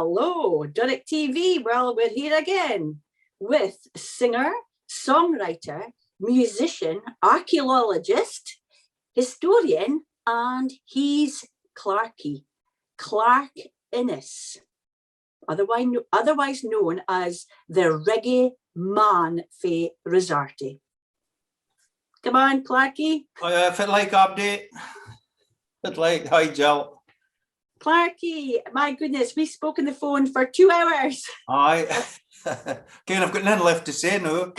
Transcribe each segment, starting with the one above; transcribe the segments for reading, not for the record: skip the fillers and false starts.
Hello, Doric TV. Well, we're here again with singer, songwriter, musician, archaeologist, historian, and he's Clarky, Clark Innes, otherwise known as the Reggae man fae Rosehearty. Come on, Clarky. If it like update, it like hi Jill. Clarky, my goodness, we spoke on the phone for 2 hours. Aye. Again, I've got nothing left to say now.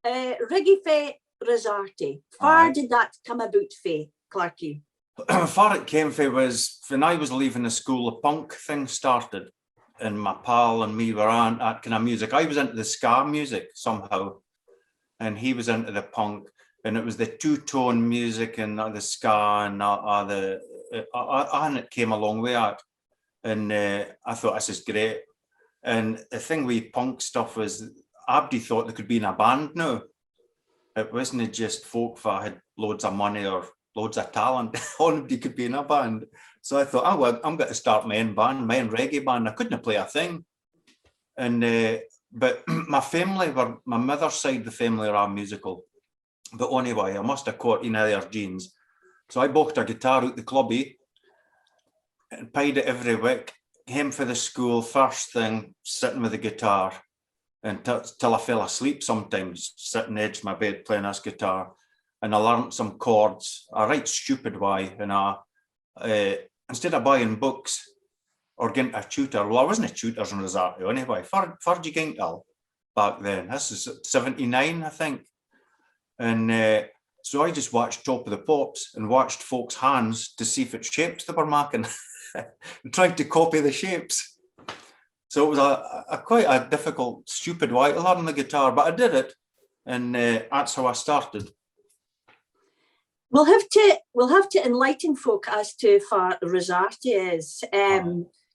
Reggae fae Rosehearty. Far did that come about, fae, Clarky? Far it came from was when I was leaving the school, the punk thing started, and my pal and me were on that kind of music. I was into the ska music somehow, and he was into the punk, and it was the two-tone music and the ska and and it came a long way out, and I thought this is great. And the thing with punk stuff was Abdi thought there could be in a band now. It wasn't just folk that had loads of money or loads of talent. Anybody could be in a band. So I thought, oh well, I'm going to start my own band, my own reggae band. I couldn't play a thing. And but my family were, my mother's side of the family are all musical. But anyway, I must have caught in their genes. So I bought a guitar out the clubby and paid it every week. Came for the school, first thing, sitting with the guitar, and till I fell asleep sometimes, sitting edge of my bed playing this guitar. And I learned some chords, a right stupid way. And instead of buying books or getting a tutor, well, I wasn't a tutor in Rosehearty anyway. Far you getting back then? This is 79, I think. And so I just watched Top of the Pops and watched folks' hands to see if it's shapes they were making, trying to copy the shapes. So it was a quite a difficult, stupid way to learn the guitar, but I did it, and that's how I started. We'll have to enlighten folk as to far Rosehearty is.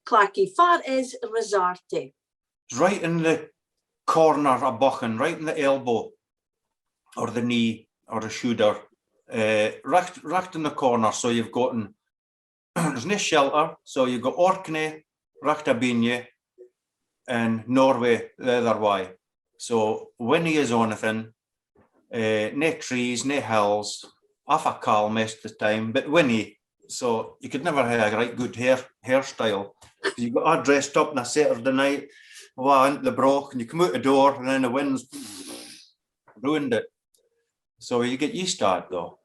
Clarky, far is Rosehearty? It's right in the corner of Busking, right in the elbow, or the knee, or the shoulder, right in the corner. So you've got, there's no shelter, so you've got Orkney, Rachtabinye, and Norway the other way. So when he is on anything, no trees, no hills, half a calm most of the time, but windy. So you could never have a right good hairstyle. You got all dressed up on a Saturday night, into the broch, and you come out the door, and then the wind's ruined it. So you get used to it, though.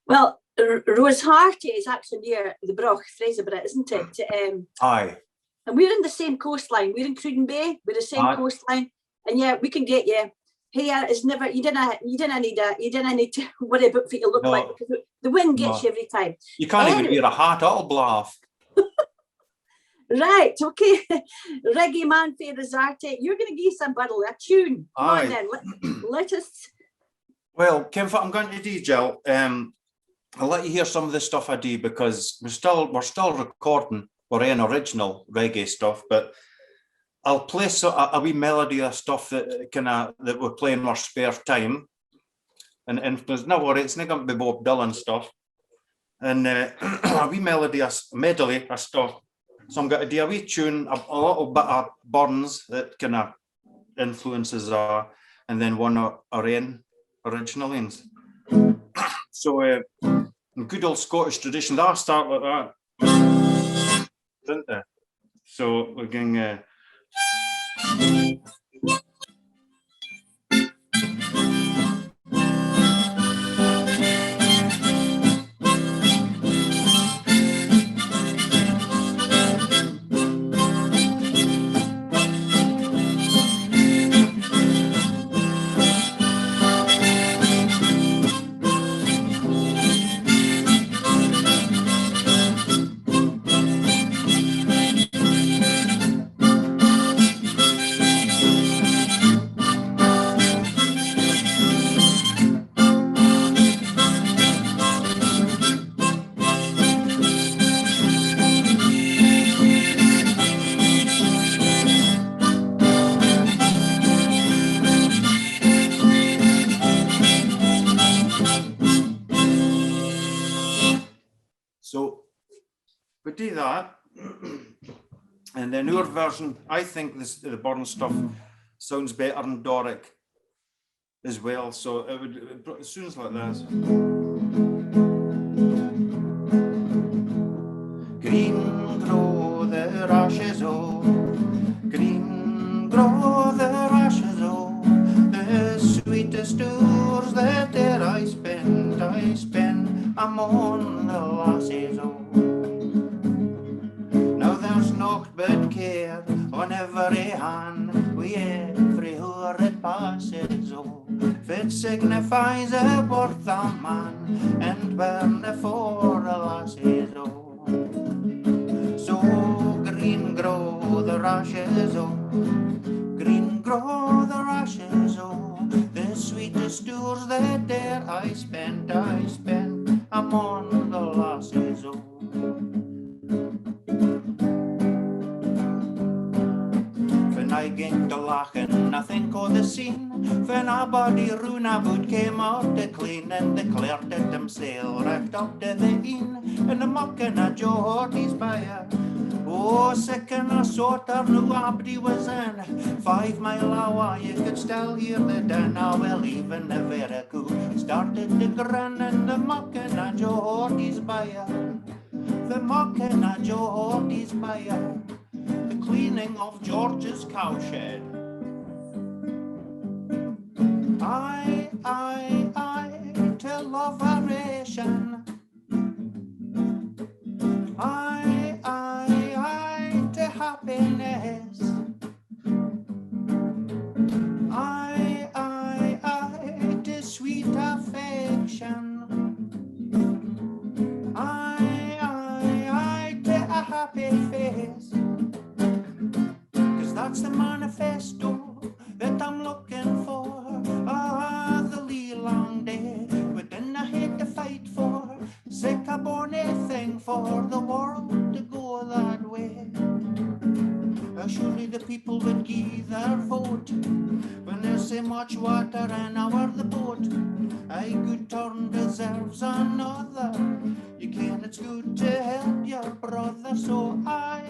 Well, Rosehearty is actually near the Broch, Fraserburgh, isn't it? Aye. And we're in the same coastline. We're in Cruden Bay. We're the same coastline, and yeah, we can get you. Hair is never. You didn't need to worry about what you look like, because the wind gets you every time. You can't even wear a hat; it'll blow off. Right, okay. Reggae man fae Rosehearty, you're going to give somebody a tune. Come on then, let us. Well, Kim, what I'm going to do, Jill, I'll let you hear some of the stuff I do, because we're still recording our own original reggae stuff, but I'll play a wee melody of stuff that we're playing in our spare time, and there's no worry, it's not going to be Bob Dylan stuff, and a wee melody, a medley of stuff. So I'm going to do a wee tune, a little bit of Burns that kind of influences and then one of our own original ones. So in good old Scottish tradition, they'll start like that, didn't they? So we're going do that. And then our version, I think the Burn stuff sounds better than Doric as well. So it sounds like this. Green grow the rushes, oh, green grow the rushes, oh, the sweetest hours that e'er I spent among the lassies, oh. Now there's naught but care on every hand, with every hour that passes, oh, if it signifies a worth a man, and burn for the lassies, oh. So green grow the rushes, oh, green grow the rushes, oh, the sweetest hours that e'er I spent among the lassies, oh. When I get to lachen, I think of the scene when a body runabout came out to clean and declared it himself right up to the inn in the mucking of Joe Horty's byre. Oh, sick and a sorter, no abdi was in. 5 mile away, you could still hear the din. Oh, well, even the Verico started to grin in the mucking of Joe Horty's byre. The mucking of Joe Horty's byre. The cleaning of George's cowshed. I, to love aeration. I, to happiness. I, to sweet affection. I, to a happy face. That's the manifesto that I'm looking for. Ah, the lee long day, within I hate to fight for. Sick a bonny thing for the world to go that way. Surely the people would give their vote when there's so much water in our the boat. A good turn deserves another. You can, it's good to help your brother. So I,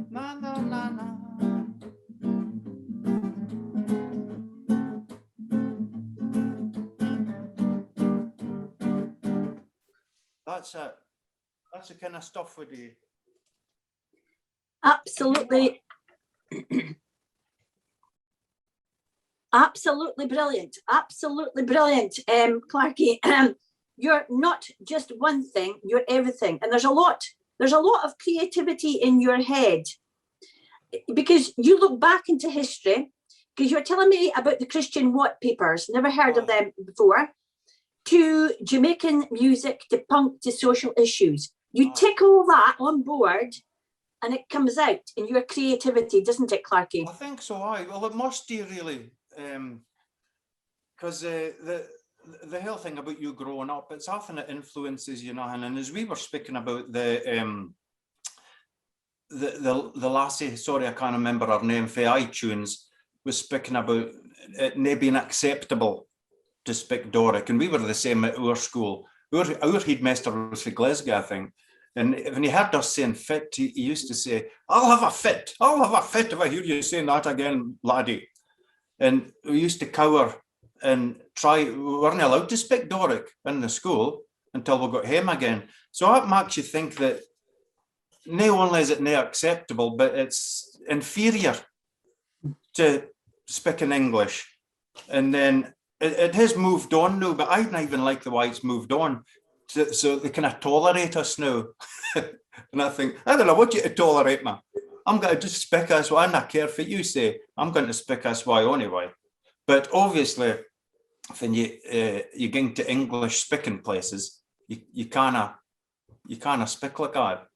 na na na na. That's it. That's the kind of stuff we do. Absolutely. Absolutely brilliant. Absolutely brilliant. Clarky, you're not just one thing, you're everything. And there's a lot of creativity in your head. Because you look back into history, because you're telling me about the Christian Watt papers, never heard of them before, to Jamaican music, to punk, to social issues. You tick all that on board and it comes out in your creativity, doesn't it, Clarky? I think so, aye. Well, it must do, really. Because the whole thing about you growing up, it's often it influences you, and as we were speaking about the lassie, sorry, I can't remember her name, for iTunes, was speaking about it not being acceptable to speak Doric, and we were the same at our school. Our headmaster was for Glasgow, I think, and when he heard us saying fit, he used to say, I'll have a fit if I hear you saying that again, laddie. And we used to cower and try, we weren't allowed to speak Doric in the school until we got home again. So that makes you think that not only is it not acceptable, but it's inferior to speaking English. And then it has moved on now, but I don't even like the way it's moved on. So they kind of tolerate us now. And I think, I don't know what you to tolerate me. I'm going to just speak as way. I don't care what you say. I'm going to speak as way anyway. But obviously, when you get into English speaking places, you can't speak like that,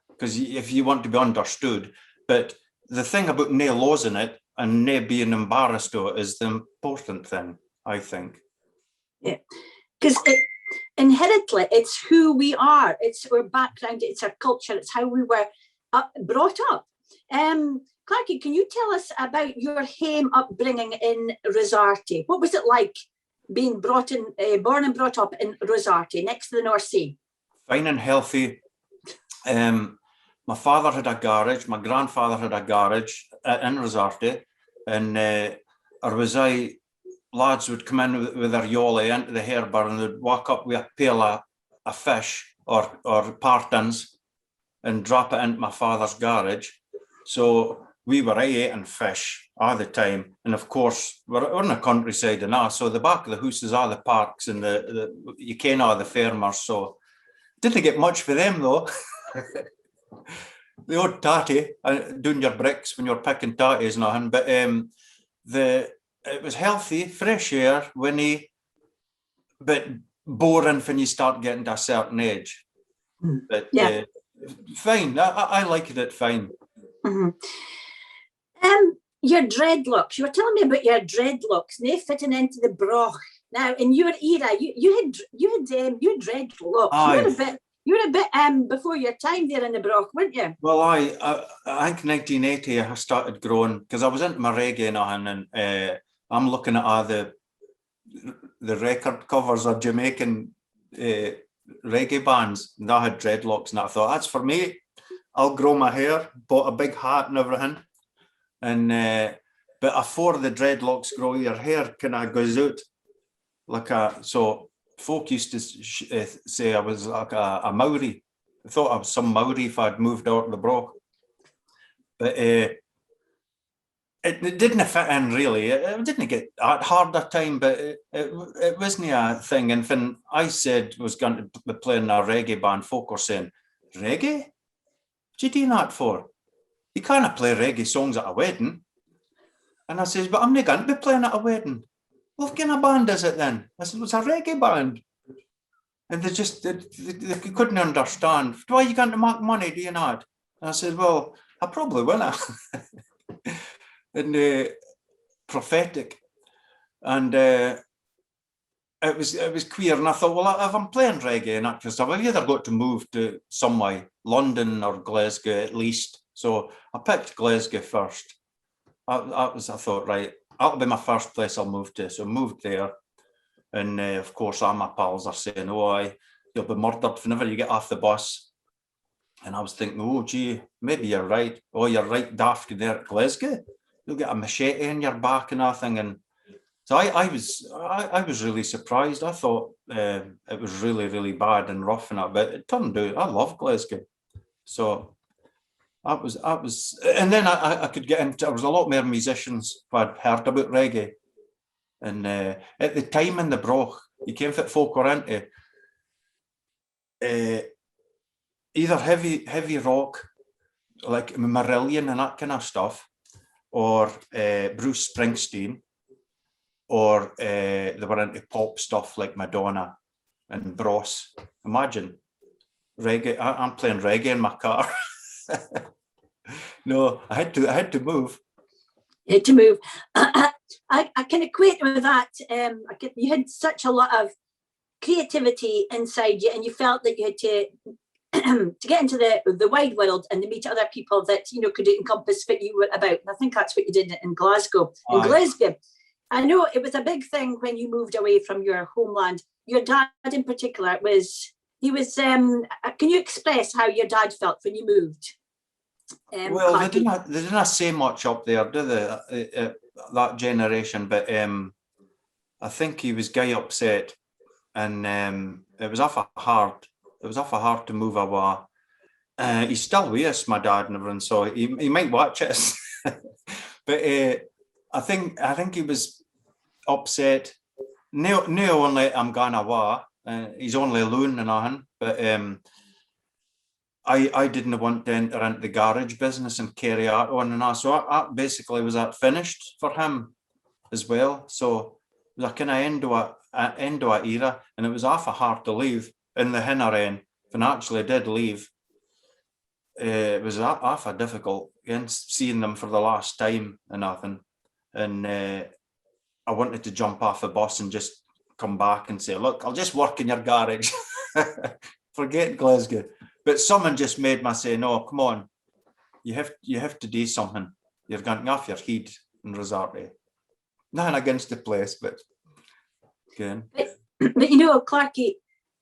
because if you want to be understood. But the thing about no losing it and no being embarrassed of it is the important thing, I think. Yeah, because inherently, it's who we are. It's our background. It's our culture. It's how we were brought up. Clarky, can you tell us about your home upbringing in Rosehearty? What was it like being born and brought up in Rosehearty, next to the North Sea? Fine and healthy. my father had a garage, my grandfather had a garage in Rosehearty, and or was lads would come in with their yollie into the harbour and they'd walk up with a pail of fish or partons and drop it into my father's garage. So we were eating fish all the time. And of course, we're on the countryside and all, so the back of the house is all the parks and you ken all the farmers. So didn't get much for them though. The odd tatty, doing your bricks when you're picking tatties and nothing, but it was healthy, fresh air, windy, but boring when you start getting to a certain age. But yeah. Fine, I liked it fine. Mm-hmm. Your dreadlocks, you were telling me about your dreadlocks, and they fitting into the broch. Now, in your era, you had dreadlocks. You were a bit before your time there in the broch, weren't you? Well, I think 1980 I started growing because I was into my reggae and I'm looking at all the record covers of Jamaican reggae bands, and I had dreadlocks, and I thought that's for me. I'll grow my hair. Bought a big hat and everything, and but afore the dreadlocks grow, your hair kind of goes out like so. Folk used to say I was like a Maori. I thought I was some Maori if I'd moved out of the broch. But it didn't fit in really. It didn't get hard that time, but it wasn't a thing. And when I said I was going to be playing a reggae band, folk were saying, reggae? What you doing that for? You can't play reggae songs at a wedding. And I says, but I'm not going to be playing at a wedding. Well, what kind of band is it then? I said, it's a reggae band. And they couldn't understand. Why are you going to make money, do you not? And I said, well, I probably will. And prophetic. And it was queer. And I thought, well, if I'm playing reggae and that kind of stuff, I've either got to move to somewhere, London or Glasgow at least. So I picked Glasgow first. I thought, right, that'll be my first place I'll move to. So I moved there. And of course, all my pals are saying, oh, you'll be murdered whenever you get off the bus. And I was thinking, oh, gee, maybe you're right. Oh, you're right, daft there at Glasgow. You'll get a machete in your back and everything. And so I was really surprised. I thought it was really, really bad and rough and that, but it turned out I love Glasgow. So I was, and then I could get into, there was a lot more musicians who I'd heard about reggae. And at the time in the broch, you came fit folk were into either heavy rock, like Marillion and that kind of stuff, or Bruce Springsteen, or they were into pop stuff like Madonna and Bros. Imagine reggae. I'm playing reggae in my car. No, I had to move. You had to move. I can equate with that. You had such a lot of creativity inside you, and you felt that you had to to get into the wide world and to meet other people that could encompass what you were about. And I think that's what you did in Glasgow. In Glasgow, I know it was a big thing when you moved away from your homeland. Your dad, in particular, he was. Can you express how your dad felt when you moved? Well, they didn't say much up there, do they? That generation, but I think he was gay upset, and it was awful hard. It was awful hard to move away. He's still with us, my dad and everyone, so he might watch us. But I think he was upset. No only I'm gone away. He's only alone and nothing, but I didn't want to enter into the garage business and carry that on and all. So I basically was that finished for him as well. So it was a kind of end of an era, and it was awful hard to leave in the hinner end. When I actually did leave, it was awful difficult seeing them for the last time and nothing. And I wanted to jump off a bus and just come back and say, look, I'll just work in your garage. Forget Glasgow. But someone just made me say, no, come on, you have to do something. You're going off your head in Rosehearty. Nothing against the place, but again. But Clarky,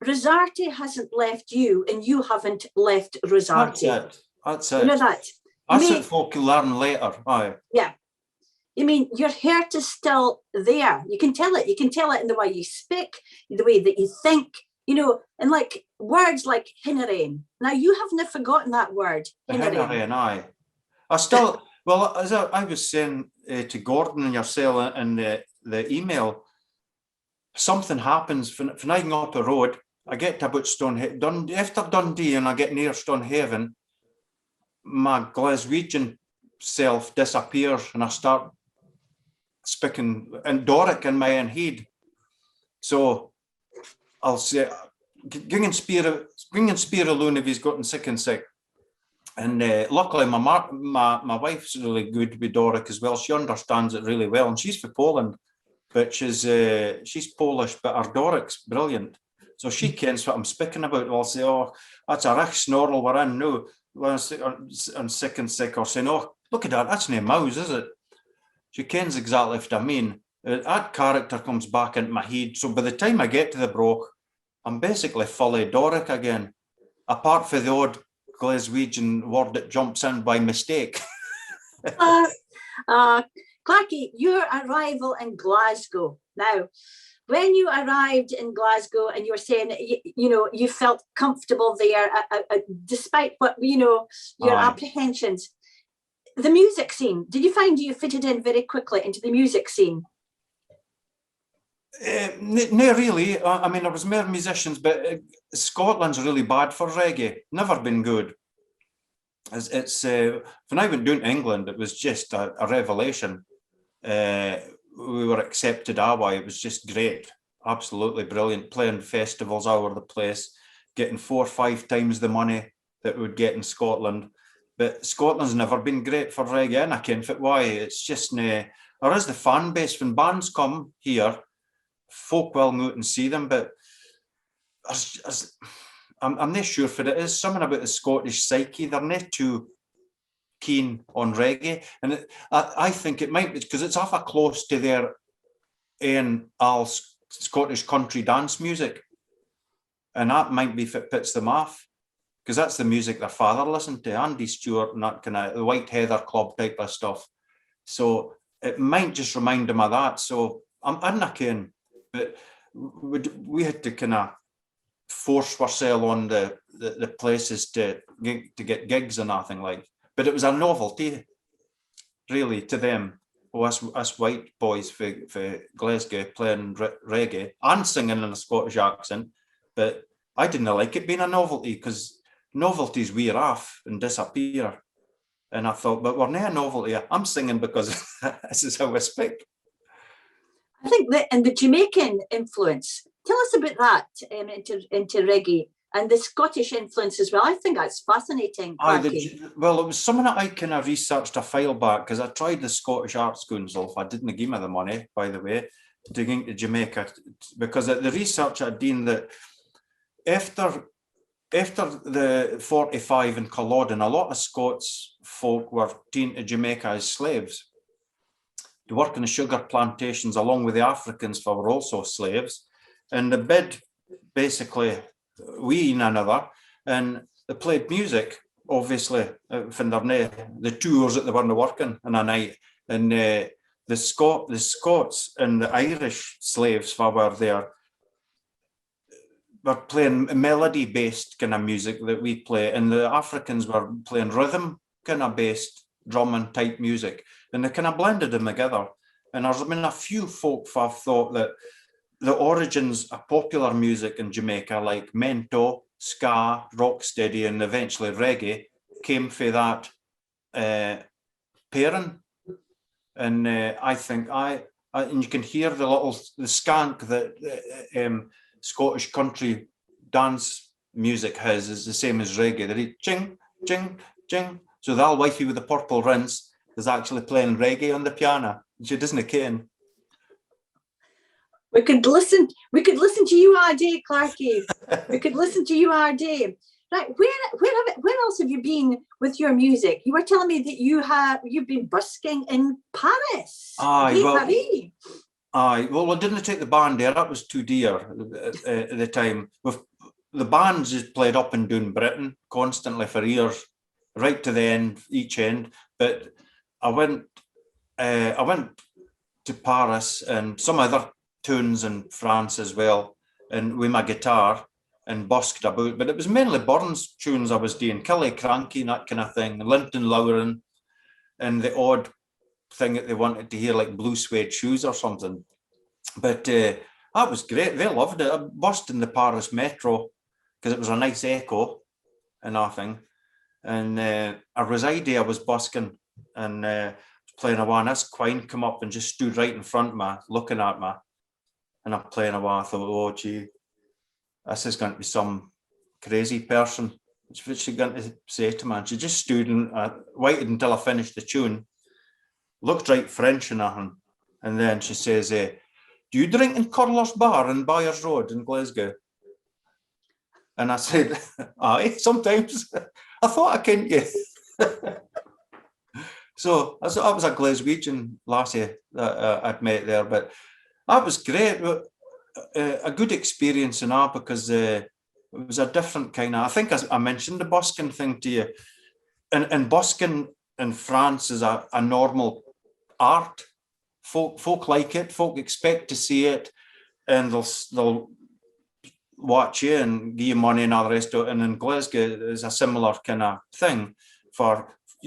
Rosehearty hasn't left you, and you haven't left Rosehearty. That's it. That's You know it. that. That's what folk learn later. Aye. Yeah. I mean, your heart is still there. You can tell it. You can tell it in the way you speak, the way that you think, you know, and like words like Hinerain. Now, you haven't forgotten that word, Hinerain, aye. I still, well, as I was saying to Gordon and yourself in the email, something happens when I go up the road, I get to about after Dundee and I get near Stonehaven, my Glaswegian self disappears and I start speaking in Doric in my own head. So I'll say, Ging Spear Loon if he's gotten sick and sick. And luckily my wife's really good with Doric as well. She understands it really well. And she's from Poland, but she's Polish, but her Doric's brilliant. So she kens what I'm speaking about. I'll say, oh, that's a rich snorrel we're in now. I'm sick and sick, or saying, oh, look at that, that's no mouse, is it? She kens exactly what I mean. That character comes back into my head. So by the time I get to the broch, I'm basically fully Doric again, apart from the odd Glaswegian word that jumps in by mistake. Clarky, your arrival in Glasgow. Now, when you arrived in Glasgow and you were saying, you know, you felt comfortable there, despite what, you know, your apprehensions. The music scene, did you find you fitted in very quickly into the music scene? No, really. I mean, there was more musicians, but Scotland's really bad for reggae. Never been good. It's when I went down to England, it was just a revelation. We were accepted our way. It was just great, absolutely brilliant. Playing festivals all over the place, getting 4 or 5 times the money that we would get in Scotland. But Scotland's never been great for reggae, and I can't fit why. It's just there is the fan base when bands come here. Folk will go out and see them, but I'm not sure if it is something about the Scottish psyche. They're not too keen on reggae, and I think it might be because it's awful close to their own Scottish country dance music, and that might be if it pits them off, because that's the music their father listened to, Andy Stewart and that kind of the White Heather Club type of stuff. So it might just remind them of that. So I'm not kidding, but we had to kind of force ourselves on the places to get gigs and nothing like. But it was a novelty, really, to them. Us white boys for Glasgow playing reggae and singing in a Scottish accent. But I didn't like it being a novelty because novelties wear off and disappear. And I thought, but we're not a novelty. I'm singing because this is how I speak. I think that, and the Jamaican influence, tell us about that into reggae and the Scottish influence as well. I think that's fascinating. Well, it was something that I kind of researched a while back because I tried the Scottish Arts Council. I didn't give me the money, by the way, to go to Jamaica, because the research I'd done that after the 45 in Culloden, a lot of Scots folk were taken to Jamaica as slaves to work in the sugar plantations along with the Africans who were also slaves. And the bid basically we in another, and they played music, obviously, from the tours that they weren't working in a night. And the Scots and the Irish slaves who were there were playing melody-based kind of music that we play, and the Africans were playing rhythm kind of based drumming type music, and they kind of blended them together. And there's been a few folk who have thought that the origins of popular music in Jamaica, like mento, ska, rocksteady, and eventually reggae, came from that pairing. And I think and you can hear the skank that Scottish country dance music has is the same as reggae. They ching, ching, ching. So the old wifey with the purple rinse is actually playing reggae on the piano. She doesn't ken. We could listen to you all day, Clarky. We could listen to you all day. Right, where else have you been with your music? You were telling me that you've been busking in Paris. Aye, well, I didn't take the band there. That was too dear at the time. The bands just played up and down Britain constantly for years, right to the end, each end. But I went to Paris and some other tunes in France as well, and with my guitar and busked about. But it was mainly Burns tunes I was doing, Killie Cranky and that kind of thing, Linton Lowren, and the odd thing that they wanted to hear, like Blue Suede Shoes or something. But that was great. They loved it. I busked in the Paris metro because it was a nice echo and everything. And a Rosehearty I was busking and playing away, and this Quine come up and just stood right in front of me, looking at me. And I'm playing away. I thought, oh, gee, this is going to be some crazy person. What's she going to say to me? And she just stood and waited until I finished the tune, looked right French and nothing. And then she says, do you drink in Curler's Bar in Byers Road in Glasgow? And I said, aye, sometimes. I thought I couldn't you. So that was a Glaswegian lassie that I'd met there, but that was great. A good experience in that because it was a different kind of, I think I mentioned the busking thing to you. And busking in France is a normal art. Folk like it, folk expect to see it, and they'll watch you and give you money and all the rest of it. And in Glasgow, there's a similar kind of thing.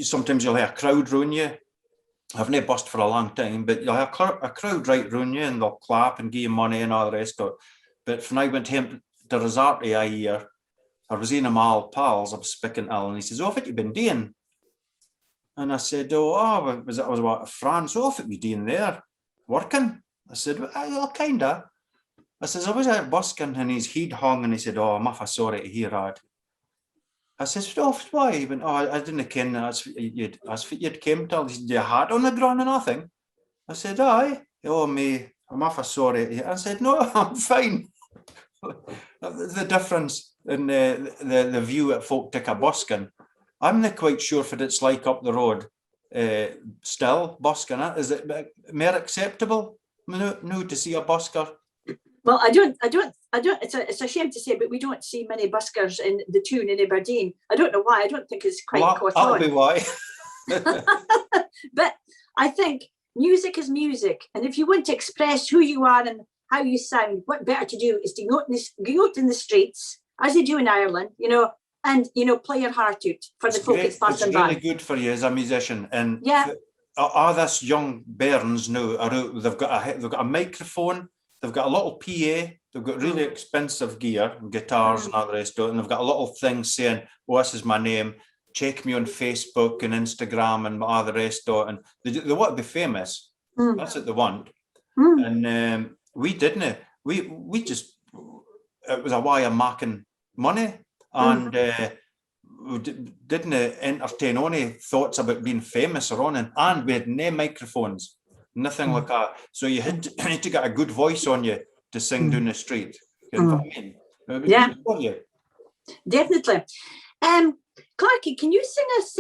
Sometimes you'll have a crowd round you. I've not busked for a long time, but you'll have a crowd right round you and they'll clap and give you money and all the rest of it. But when I went to Rosehearty a year, I was in my old pals, I was speaking to Al, and he says, what have you been doing? And I said, I was what, France, what have you doing there? Working? I said, well, kind of. I says, I was out busking, and his head hung, and he said, I'm awful sorry to hear that. I says, why? He went, I didn't ken that's what you'd came to. He said, you had on the ground or nothing? I said, aye. I'm awful sorry. I said, no, I'm fine. The difference in the view that folk take a busking, I'm not quite sure if it's like up the road. Still busking it, is it more acceptable no to see a busker? Well, I don't. It's a shame to say, but we don't see many buskers in the tune in Aberdeen. I don't know why. I don't think it's quite caught on. That'll be why. But I think music is music, and if you want to express who you are and how you sound, what better to do is to go out in the streets, as they do in Ireland, and play your heart out for the folk that's passing by. It's really good for you as a musician, and yeah. All this young bairns now are out. They've got a microphone. They've got a little PA, they've got really expensive gear, guitars and all the rest of it, and they've got a little thing saying, this is my name, check me on Facebook and Instagram and all the rest of it, and they want to be famous. That's what they want. And we didn't. We just, it was a way of making money, and we didn't entertain any thoughts about being famous or on, and we had no microphones. Nothing like that. So you need to get a good voice on you to sing down the street. You know what I mean? Yeah, definitely. Clarky, can you sing us?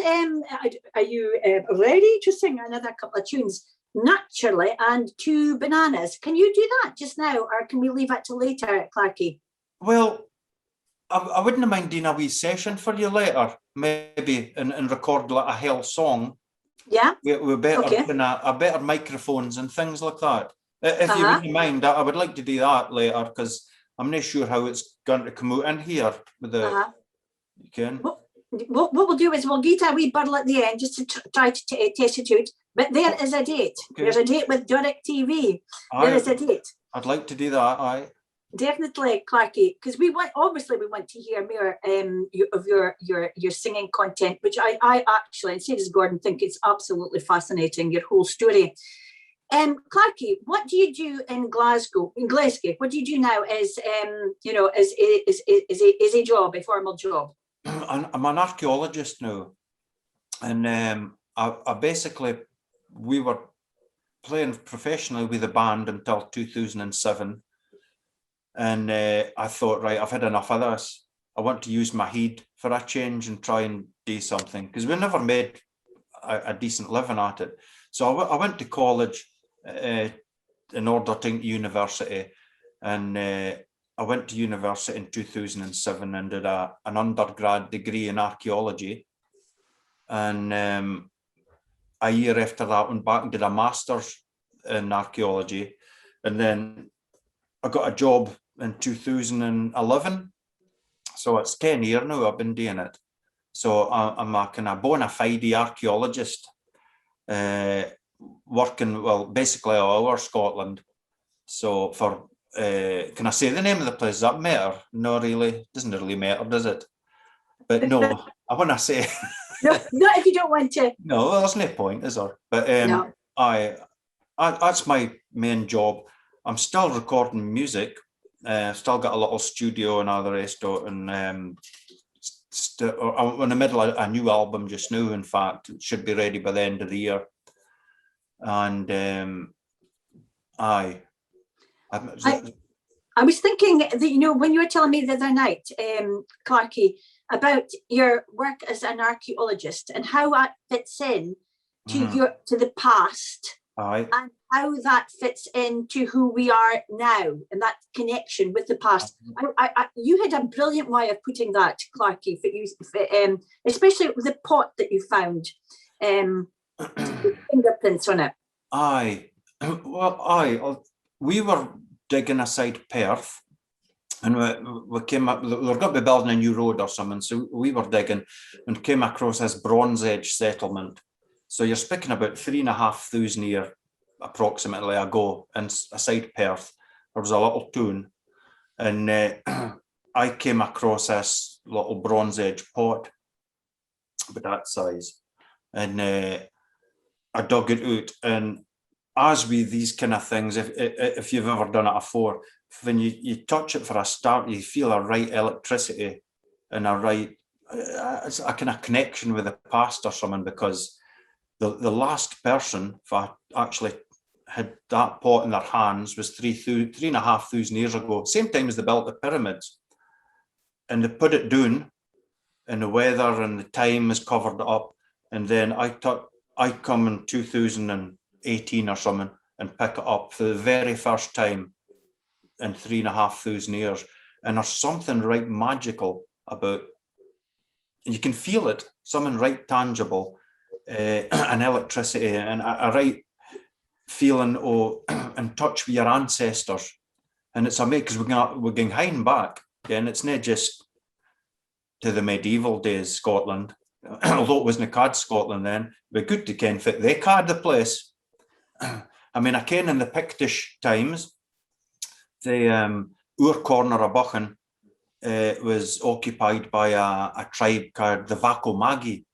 Are you ready to sing another couple of tunes? Naturally and Two Bananas. Can you do that just now, or can we leave it till later, Clarky? Well, I wouldn't mind doing a wee session for you later, maybe, and record like a hell song. Yeah, we're better a better microphones and things like that. If you wouldn't mind, I would like to do that later because I'm not sure how it's going to come out in here with the. You can. What we'll do is we'll get a wee bundle at the end just to try to test it out. But there is a date. Okay. There's a date with Doric TV. There is a date. I'd like to do that. Aye. Definitely, Clarky, because we want to hear more of your singing content, which I actually, and so does Gordon, think it's absolutely fascinating, your whole story. Clarky, what do you do in Glasgow? What do you do now as a job, a formal job? I'm an archaeologist now, and I basically, we were playing professionally with the band until 2007. And I thought, right, I've had enough of this. I want to use my head for a change and try and do something, because we never made a decent living at it. So I went to college in order to university, and I went to university in 2007 and did an undergrad degree in archaeology. And a year after that, went back and did a master's in archaeology. And then I got a job in 2011. So it's 10 years now I've been doing it. So I'm a kind of bona fide archaeologist, working, well, basically all over Scotland. So for, can I say the name of the place? Does that matter? No, really, doesn't really matter, does it? But no, I want to say. No, not if you don't want to. No, there's no point, is there? But No. that's my main job. I'm still recording music. Still got a little studio and all the rest of it, and I'm in the middle of a new album just now. In fact, it should be ready by the end of the year. And I was thinking that, you know, when you were telling me the other night, Clarky, about your work as an archaeologist and how that fits in to the past. Aye. And how that fits into who we are now and that connection with the past. You had a brilliant way of putting that, Clarky, especially with the pot that you found, with fingerprints on it. Aye. Well, we were digging aside Perth, and we came up, we were going to be building a new road or something, so we were digging and came across this Bronze Age settlement. So you're speaking about 3,500 years approximately ago, and aside Perth, there was a little town, and I came across this little Bronze Age pot about that size, and I dug it out. And as with these kind of things, if you've ever done it before, when you touch it for a start, you feel a right electricity and a right, it's a kind of connection with the past or something, because the last person that actually had that pot in their hands was 3,500 years ago, same time as they built the pyramids. And they put it down, and the weather and the time has covered it up. And then I come in 2018 or something and pick it up for the very first time in 3,500 years. And there's something right magical about, and you can feel it, something right tangible, an electricity and a right feeling in touch with your ancestors. And it's amazing because we're going hiding back, and it's not just to the medieval days Scotland, although it wasn't called Scotland then. But good to ken fit they called the place. I mean, I ken in the Pictish times, the our corner of Busking was occupied by a tribe called the Vakomagi,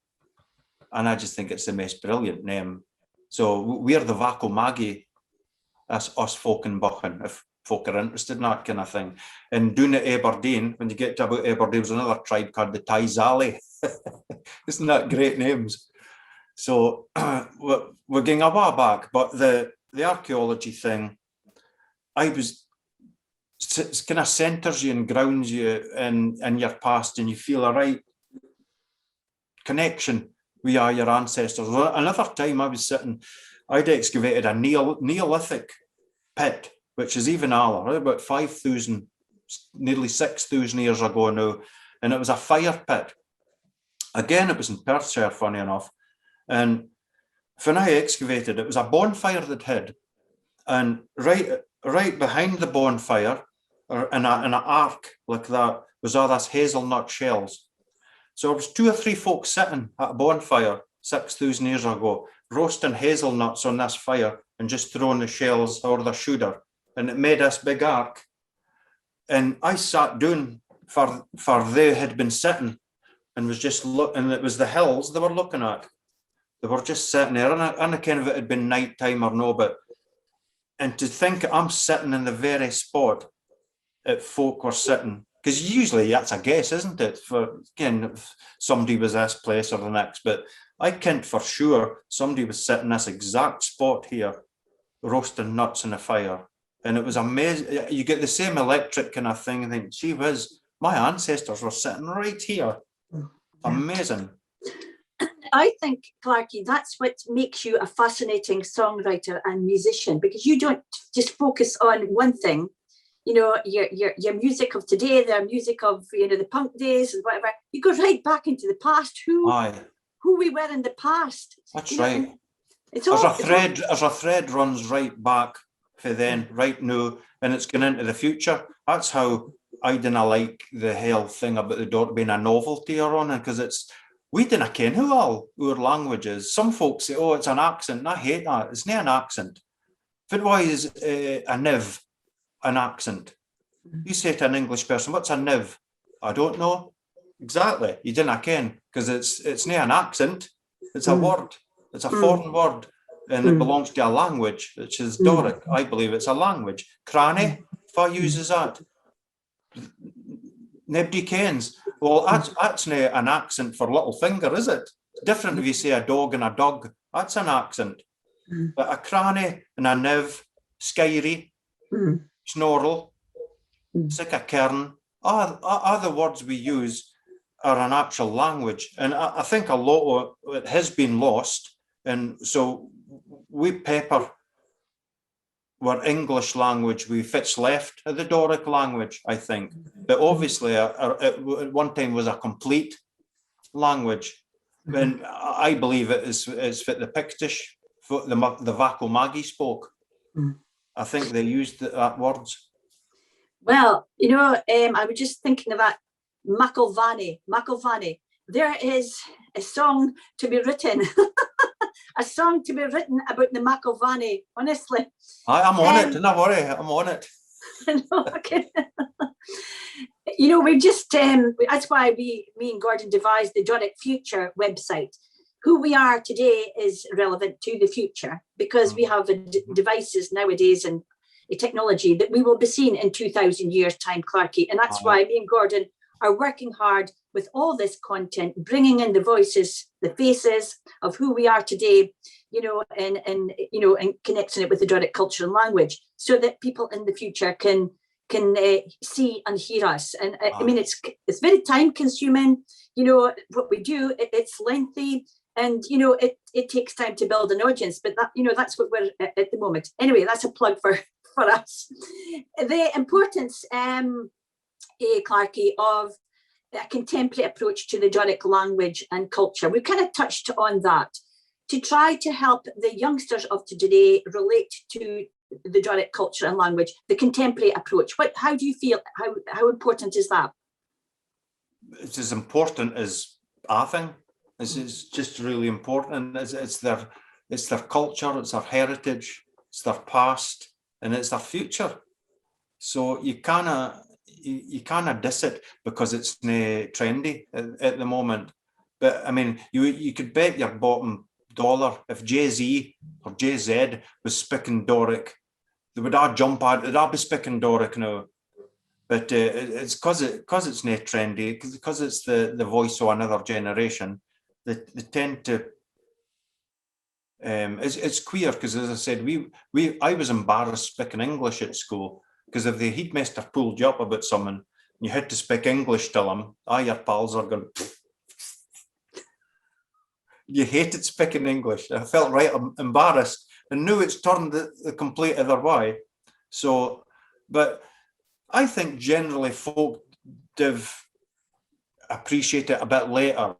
and I just think it's the most brilliant name. So we're the Vakomagi, us folk in Busking, if folk are interested in that kind of thing. And down at Aberdeen, when you get to about Aberdeen, there's another tribe called the Taizali. Isn't that great names? So we're getting a while back, but the archaeology thing, it kind of centers you and grounds you in your past, and you feel a right connection with your ancestors. Another time I'd excavated a Neolithic pit, which is even older, about 5,000, nearly 6,000 years ago now, and it was a fire pit. Again, it was in Perthshire, funny enough. And when I excavated, it was a bonfire that had, and right behind the bonfire, or in an arc like that, was all this hazelnut shells. So there was 2 or 3 folks sitting at a bonfire 6,000 years ago, roasting hazelnuts on this fire and just throwing the shells over the shoulder, and it made this big arc. And I sat down for they had been sitting, and was just and it was the hills they were looking at. They were just sitting there, and I kind of it had been night time or no, and to think I'm sitting in the very spot that folk were sitting, because usually that's a guess, isn't it? For again, if somebody was this place or the next, but I can't for sure somebody was sitting this exact spot here, roasting nuts in the fire. And it was amazing. You get the same electric kind of thing, and think, gee whiz, my ancestors were sitting right here. Amazing. I think, Clarky, that's what makes you a fascinating songwriter and musician, because you don't just focus on one thing. You know, your music of today, the music of, you know, the punk days and whatever. You go right back into the past. Aye. who we were in the past. That's right. It's all, there's a thread runs right back for then, right now, and it's going into the future. That's how I didn't like the whole thing about the Doric being a novelty or on, because we didn't ken who all our language is. Some folks say, oh, it's an accent, and I hate that. It's not an accent. If it was a niv, an accent, you say to an English person, what's a niv? I don't know. Exactly. You didn't ken, because it's not an accent. It's a word. It's a foreign word, and it belongs to a language, which is Doric. I believe it's a language. Cranny, if I uses that, nobody kens. Well, that's not an accent for little finger, is it? It's different if you say a dog and a dog. That's an accent. But a cranny and a niv, skyrey, snorrel, sick a kern, all the words we use are an actual language. And I think a lot of it has been lost. And so we pepper our English language, we fits left of the Doric language, I think. But obviously, at one time was a complete language. And I believe it is fit the Pictish, the Vaco Maggie spoke. I think they used that words. Well, you know, I was just thinking of that McIlvanney. There is a song to be written, a song to be written about the McIlvanney, honestly. I'm on it, don't worry, I'm on it. Okay. You know, we just, that's why me and Gordon devised the Doric Future website. Who we are today is relevant to the future, because we have devices nowadays and a technology that we will be seeing in 2,000 years' time, Clarky. And that's why me and Gordon are working hard with all this content, bringing in the voices, the faces of who we are today, you know, and connecting it with the Doric culture and language, so that people in the future can see and hear us. And I mean, it's very time consuming, you know, what we do, it's lengthy, and, you know, it takes time to build an audience, but that, you know, that's what we're at the moment. Anyway, that's a plug for us. The importance, Clarky, of a contemporary approach to the Doric language and culture. We've kind of touched on that, to try to help the youngsters of today relate to the Doric culture and language, the contemporary approach. How do you feel? How important is that? It's as important as I think. It's just really important. It's their culture, it's their heritage, it's their past, and it's their future. So you can't diss it because it's trendy at the moment. But I mean, you could bet your bottom dollar if Jay-Z or Jay-Z was speaking Doric, they would all jump at it. I'd be speaking Doric now. But it's because it's not trendy, because it's the voice of another generation. They tend to. It's queer because, as I said, I was embarrassed speaking English at school, because if the headmaster pulled you up about someone, you had to speak English to them. Your pals are going. You hated speaking English. I felt right embarrassed, and now it's turned the complete other way. So, but I think generally folk appreciate it a bit later.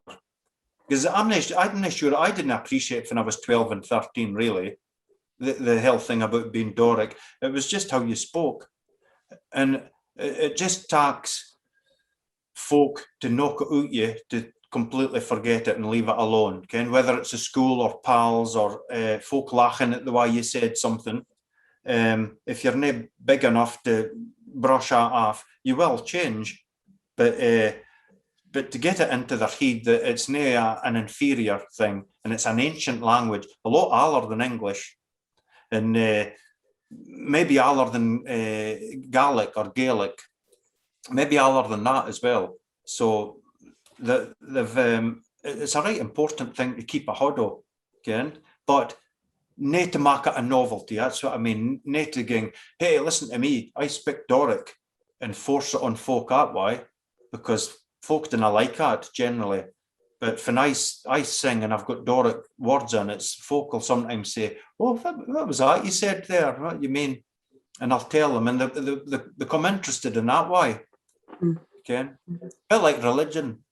Because I'm not sure, I didn't appreciate it when I was 12 and 13, really, the whole thing about being Doric. It was just how you spoke. And it just takes folk to knock it out you to completely forget it and leave it alone. Okay? Whether it's a school or pals or folk laughing at the way you said something. If you're not big enough to brush that off, you will change. But to get it into their head that it's not an inferior thing, and it's an ancient language, a lot older than English, and maybe older than Gaelic or Gaelic, maybe older than that as well. So it's a right important thing to keep a hold of, okay? But not to make it a novelty. That's what I mean. Not to going, hey, listen to me, I speak Doric, and force it on folk that way, because folk didn't like that generally. But when I sing and I've got Doric words in it, folk will sometimes say, oh, what was that you said there? What you mean? And I'll tell them, and they become interested in that way. Okay? A bit like religion.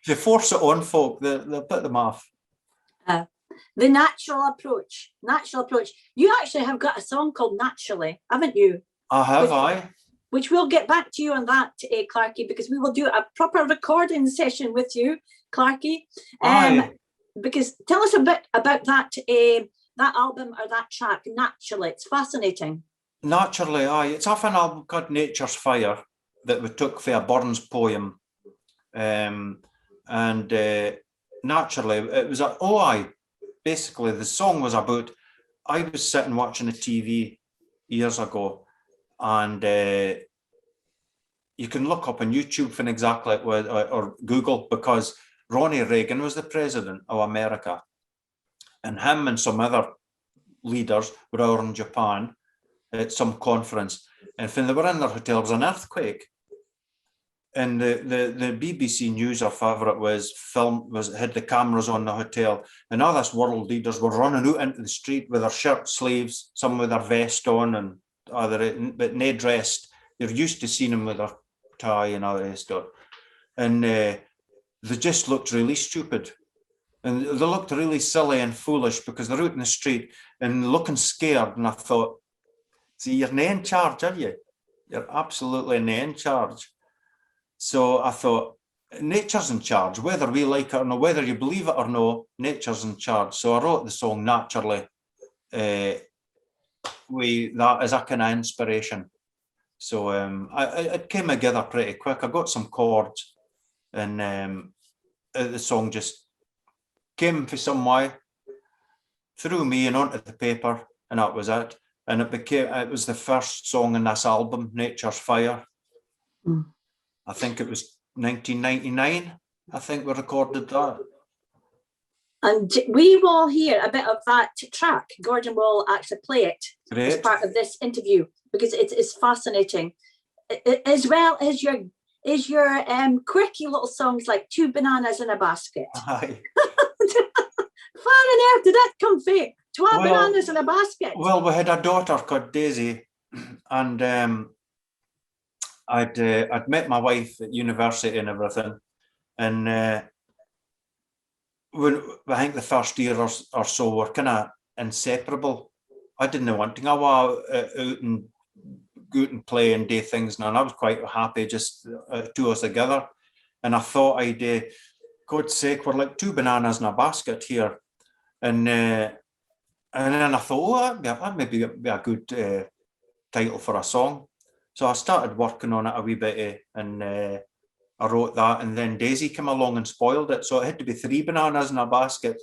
you force it on folk, they'll put them off. The natural approach. You actually have got a song called Naturally, haven't you? I have, which we'll get back to you on that, Clarky, because we will do a proper recording session with you, Clarky. Because tell us a bit about that album or that track, Naturally. It's fascinating. Naturally, it's off an album called Nature's Fire that we took for a Burns poem. Naturally, it was basically the song was about, I was sitting watching the TV years ago, and you can look up on YouTube for exactly what, or Google, because Ronnie Reagan was the president of America, and him and some other leaders were over in Japan at some conference, and when they were in their hotel, there was an earthquake, and the BBC News or whatever it was had the cameras on the hotel, and all these world leaders were running out into the street with their shirt sleeves, some with their vest on, and other, but no dressed. They're used to seeing them with their tie and all the rest of it. And they just looked really stupid. And they looked really silly and foolish because they're out in the street and looking scared. And I thought, see, you're not in charge, are you? You're absolutely not in charge. So I thought, nature's in charge, whether we like it or not, whether you believe it or not, nature's in charge. So I wrote the song Naturally with that as a kind of inspiration. So it came together pretty quick. I got some chords, and the song just came for some way through me and onto the paper, and that was it. And it was the first song in this album, Nature's Fire. I think it was 1999. I think we recorded that. And we will hear a bit of that track. Gordon will actually play it as part of this interview, because it's fascinating, as well as your quirky little songs like Two Bananas in a Basket. Aye. Far on earth did that come from? Bananas in a basket. Well, we had a daughter called Daisy, and I'd met my wife at university and everything, and when I think the first year or so were kind of inseparable. I didn't want to go out and go out and play and do things now, and I was quite happy just two of us together. And I thought God's sake, we're like two bananas in a basket here. And then I thought, that maybe be a good title for a song. So I started working on it a wee bit, and I wrote that, and then Daisy came along and spoiled it. So it had to be three bananas in a basket.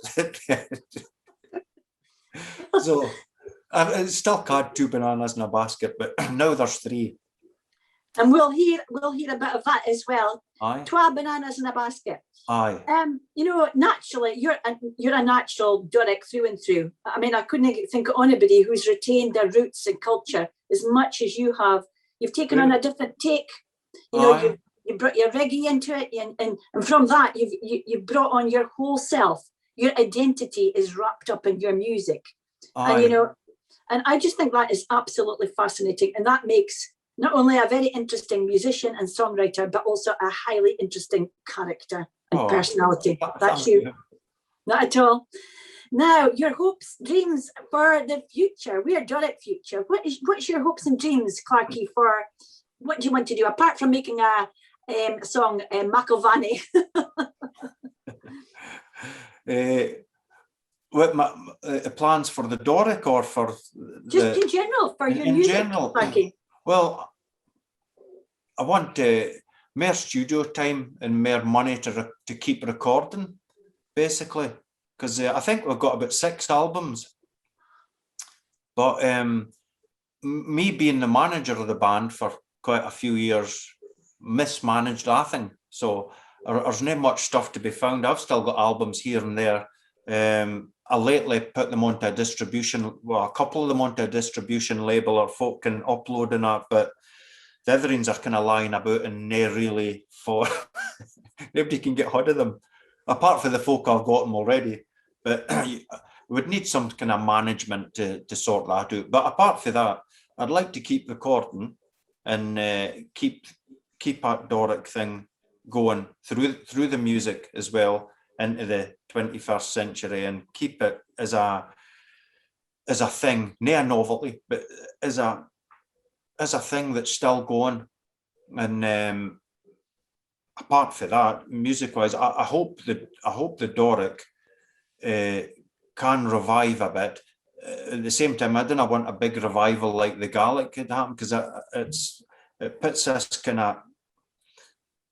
So it's still called Two Bananas in a Basket, but now there's three. And we'll hear a bit of that as well. Aye. Two bananas in a basket. Aye. Naturally, you're a natural Doric through and through. I mean, I couldn't think of anybody who's retained their roots and culture as much as you have. You've taken on a different take. You brought your reggae into it, and from that you've brought on your whole self. Your identity is wrapped up in your music. Aye. And I just think that is absolutely fascinating, and that makes not only a very interesting musician and songwriter, but also a highly interesting character and personality. That's you. Not at all. Now, your hopes, dreams for the future. We are Doric future. What's your hopes and dreams, Clarky, for what do you want to do apart from making a song, McIlvany? What my plans for the Doric, or for just in general for your music, general, Clarky? Well, I want more studio time and more money to keep recording, basically, because I think we've got about 6 albums. But me being the manager of the band for quite a few years, mismanaged everything. So there's not much stuff to be found. I've still got albums here and there. I lately put them onto a couple of them onto a distribution label, or folk can upload and that, but the other ones are kind of lying about and they're really for nobody can get hold of them, apart from the folk I've got them already. But we would need some kind of management to sort that out. But apart from that, I'd like to keep recording and keep that Doric thing going through the music as well into the 21st century, and keep it as a thing, not a novelty, but as a thing that's still going. And apart from that, music-wise, I hope the Doric can revive a bit. At the same time, I don't want a big revival like the Gaelic could happen, because it puts this kind of,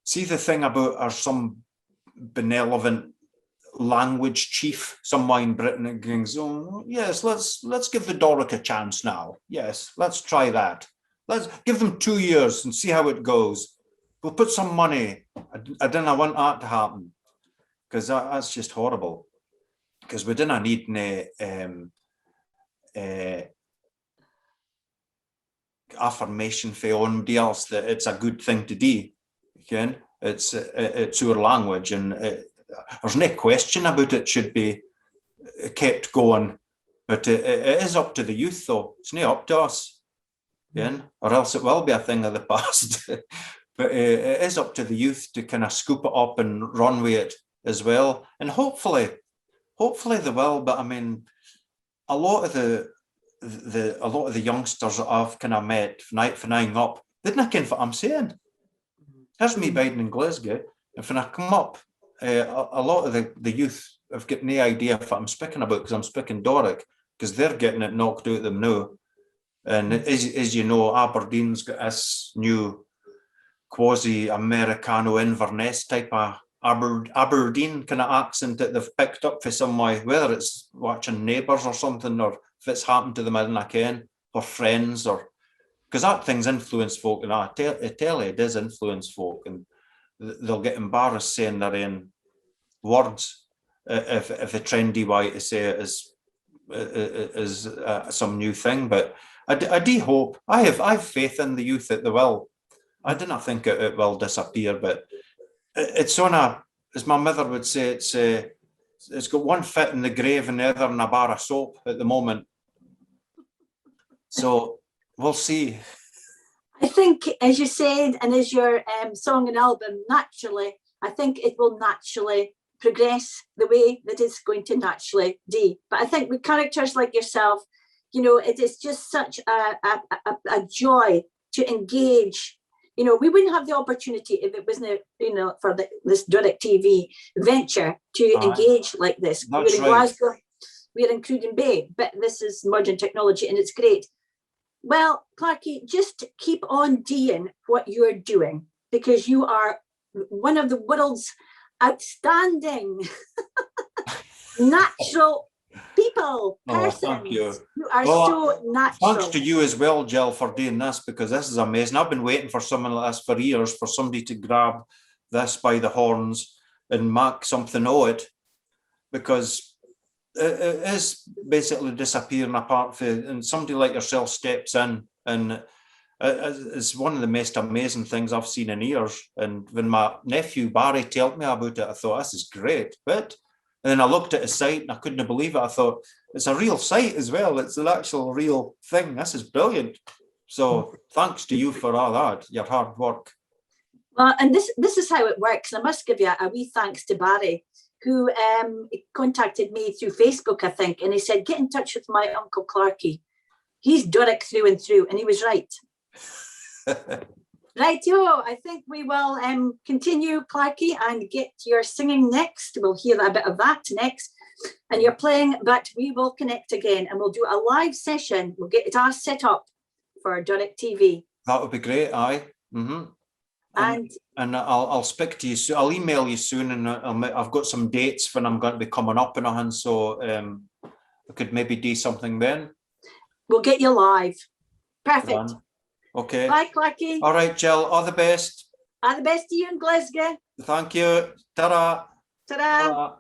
see, the thing about are some benevolent language chief somewhere in Britain that goes, oh yes, let's give the Doric a chance now. Yes, let's try that. Let's give them 2 years and see how it goes. We'll put some money. I don't want that to happen, because that's just horrible. Because we didn't need affirmation for anybody else that it's a good thing to do. Again, it's our language, and there's no question about it should be kept going. But it is up to the youth, though. It's not up to us, again, or else it will be a thing of the past. But it is up to the youth to kind of scoop it up and run with it as well. And hopefully they will. But I mean, a lot of the youngsters that I've kind of met from nine up, they didn't ken what I'm saying. Here's me biding in Glasgow, and when I come up, a lot of the youth have got no idea what I'm speaking about, because I'm speaking Doric, because they're getting it knocked out of them now. And as you know, Aberdeen's got this new quasi-Americano Inverness type of Aberdeen kind of accent that they've picked up for some way, whether it's watching Neighbours or something, or if it's happened to them in a ken, or friends, or because that thing's influenced folk, and I tell you, it does influence folk, and they'll get embarrassed saying their own words if the trendy way to say it is some new thing. But I do hope, I have faith in the youth that they will. I do not think it will disappear, but it's on a, as my mother would say, it's got one foot in the grave and the other in a bar of soap at the moment. So we'll see. I think, as you said, and as your song and album, naturally, I think it will naturally progress the way that it's going to naturally do. But I think with characters like yourself, you know, it is just such a joy to engage. You know, we wouldn't have the opportunity if it wasn't, you know, for this Doric TV venture to engage like this. We're in Glasgow, we're in Cruden Bay, but this is modern technology and it's great. Well, Clarky, just keep on doing what you're doing, because you are one of the world's outstanding natural people, persons. Thank you. You are so natural. Thanks to you as well, Jill, for doing this, because this is amazing. I've been waiting for something like this for years, for somebody to grab this by the horns and make something of it, because it is basically disappearing apart from, and somebody like yourself steps in, and it's one of the most amazing things I've seen in years. And when my nephew Barry told me about it, I thought, this is great. But and then I looked at his site and I couldn't believe it. I thought, it's a real site as well. It's an actual real thing. This is brilliant. So thanks to you for all that, your hard work. Well, and this is how it works. I must give you a wee thanks to Barry, who contacted me through Facebook, I think, and he said, get in touch with my Uncle Clarky. He's Doric through and through, and he was right. Right, I think we will continue, Clarky, and get your singing next. We'll hear a bit of that next. And you're playing, but we will connect again and we'll do a live session. We'll get it all set up for Doric TV. That would be great, aye. Mm-hmm. And I'll speak to you soon. I'll email you soon, and I've got some dates when I'm going to be coming up and on, so I could maybe do something then. We'll get you live. Perfect. Okay. Bye, Clarky. All right, Jill. All the best. All the best to you in Glasgow. Thank you. Ta-ra. Ta-ra. Ta-ra.